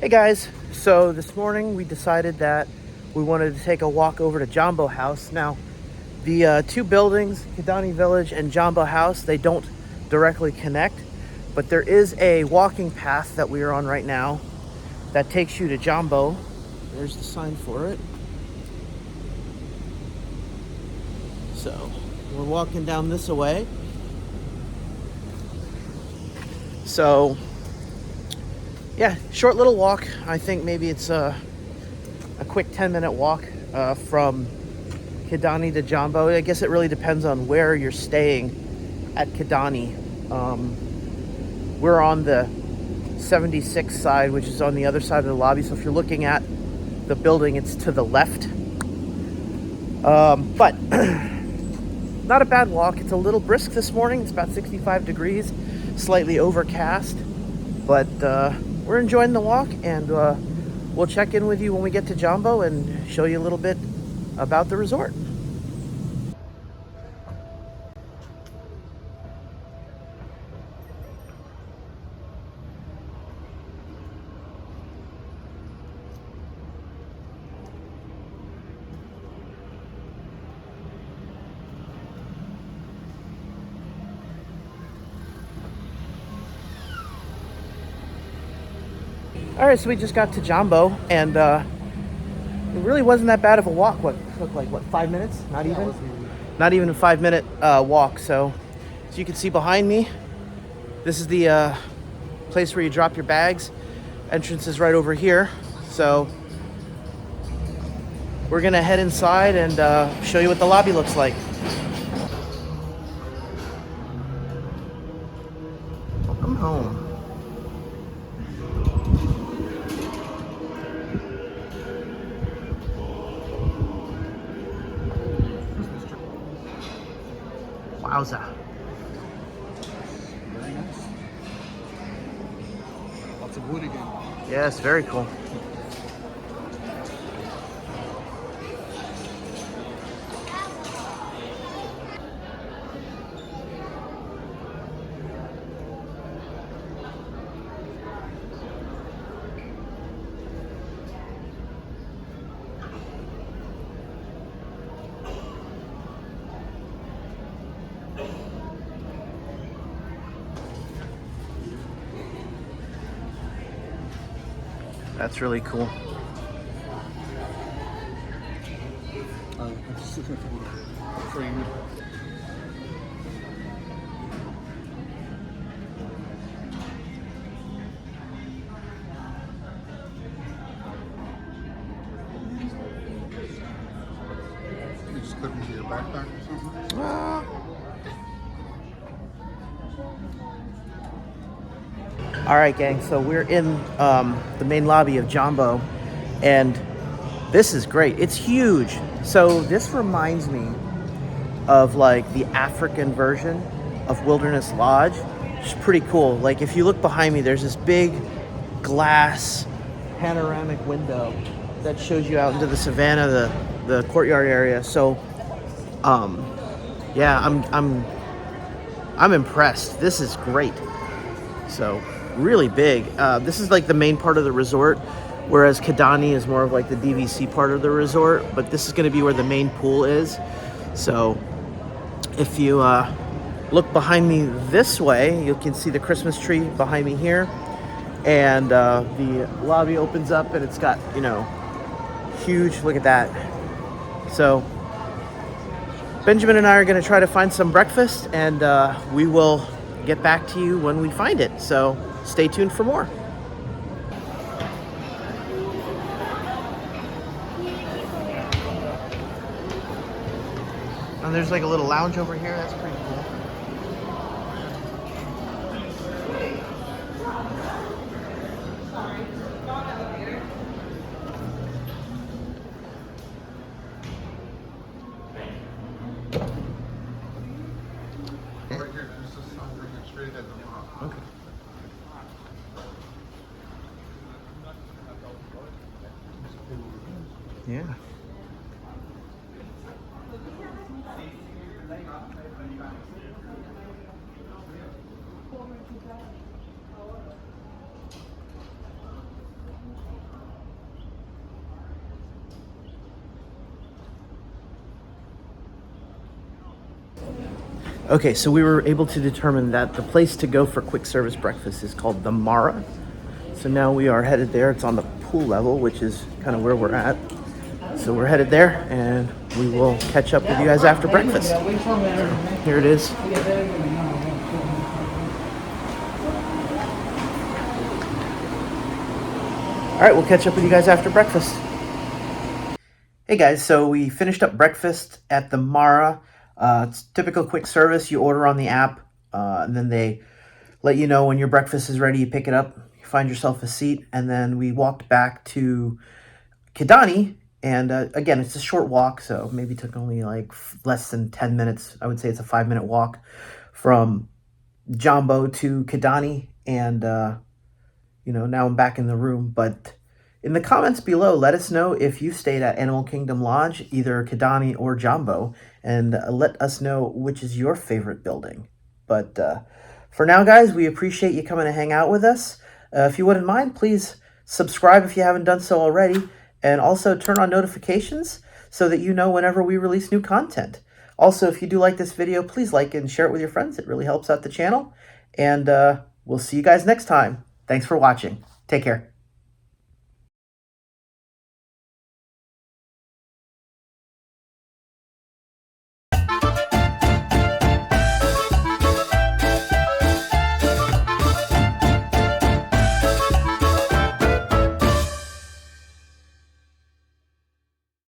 guys, so this morning we decided that we wanted to take a walk over to Jambo House. Now, the two buildings, Kidani Village and Jambo House, they don't directly connect, but there is a walking path that we are on right now that takes you to Jambo. There's the sign for it. So we're walking down this way. So yeah, short little walk. I think maybe it's a quick 10-minute walk from Kidani to Jambo. I guess it really depends on where you're staying at Kidani. We're on the 76 side, which is on the other side of the lobby. So if you're looking at the building, it's to the left. But not a bad walk. It's a little brisk this morning. It's about 65 degrees, slightly overcast, but we're enjoying the walk, and we'll check in with you when we get to Jambo and show you a little bit about the resort. All right, so we just got to Jambo, and it really wasn't that bad of a walk. What took like 5 minutes? Not even. Not even a 5-minute walk. So, as you can see behind me, this is the place where you drop your bags. Entrance is right over here. So, we're gonna head inside and show you what the lobby looks like. Welcome home. Wowza. Very nice. Lots of wood again. Yes, very cool. That's really cool. Frame. You just clip into your backpack or something? All right, gang, so we're in the main lobby of Jambo, and this is great. It's huge. So this reminds me of like the African version of Wilderness Lodge, which is pretty cool. Like if you look behind me, there's this big glass panoramic window that shows you out into the Savanna, the courtyard area. So yeah, I'm impressed. This is great. So really big. This is like the main part of the resort, whereas Kidani is more of like the DVC part of the resort, but this is going to be where the main pool is. So if you look behind me this way, you can see the Christmas tree behind me here, and the lobby opens up and it's got, you know, huge, look at that. So Benjamin and I are going to try to find some breakfast, and we will get back to you when we find it. So stay tuned for more. And there's like a little lounge over here. That's pretty cool. Right here, there's this sign bringing it straight ahead. Okay. Yeah. Okay, so we were able to determine that the place to go for quick service breakfast is called the Mara. So now we are headed there. It's on the pool level, which is kind of where we're at. So we're headed there, and we will catch up with you guys after breakfast. So here it is. All right, we'll catch up with you guys after breakfast. Hey guys, so we finished up breakfast at the Mara. It's typical quick service. You order on the app, and then they let you know when your breakfast is ready. You pick it up, you find yourself a seat, and then we walked back to Kidani. And again, it's a short walk, so maybe took only like less than 10 minutes. I would say it's a 5-minute walk from Jambo to Kidani. And, now I'm back in the room. But in the comments below, let us know if you stayed at Animal Kingdom Lodge, either Kidani or Jambo, and let us know which is your favorite building. But for now, guys, we appreciate you coming to hang out with us. If you wouldn't mind, please subscribe if you haven't done so already, and also turn on notifications so that you know whenever we release new content. Also, if you do like this video, please like and share it with your friends. It really helps out the channel. And we'll see you guys next time. Thanks for watching. Take care.